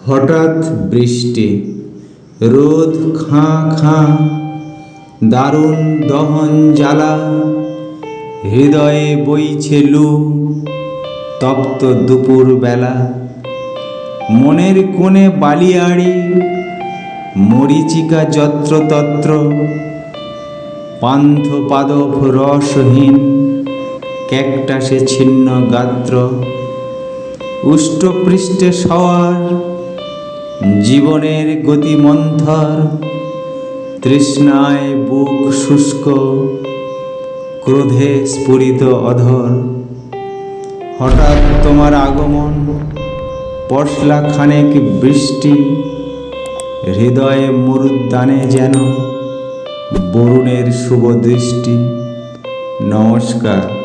হঠাৎ বৃষ্টি, রোদ খাঁ খাঁ, দারুণ দহন জ্বালা, হৃদয়ে বইছে লু, তপ্ত দুপুর বেলা। মনের কোণে বালিয়াড়ি, মরীচিকা যত্রতত্র, পান্থ পাদপ রসহীন, ক্যাকটাসে ছিন্ন গাত্র। উষ্টপৃষ্ঠে সওয়ার, জীবনের গতি মন্থর, তৃষ্ণায় বুক শুষ্ক, ক্রোধে স্ফুরিত অধর। হঠাৎ তোমার আগমন, পশলা খানেক বৃষ্টি, হৃদয়ে মরুদ্যানে যেন বরুণের শুভ দৃষ্টি। নমস্কার।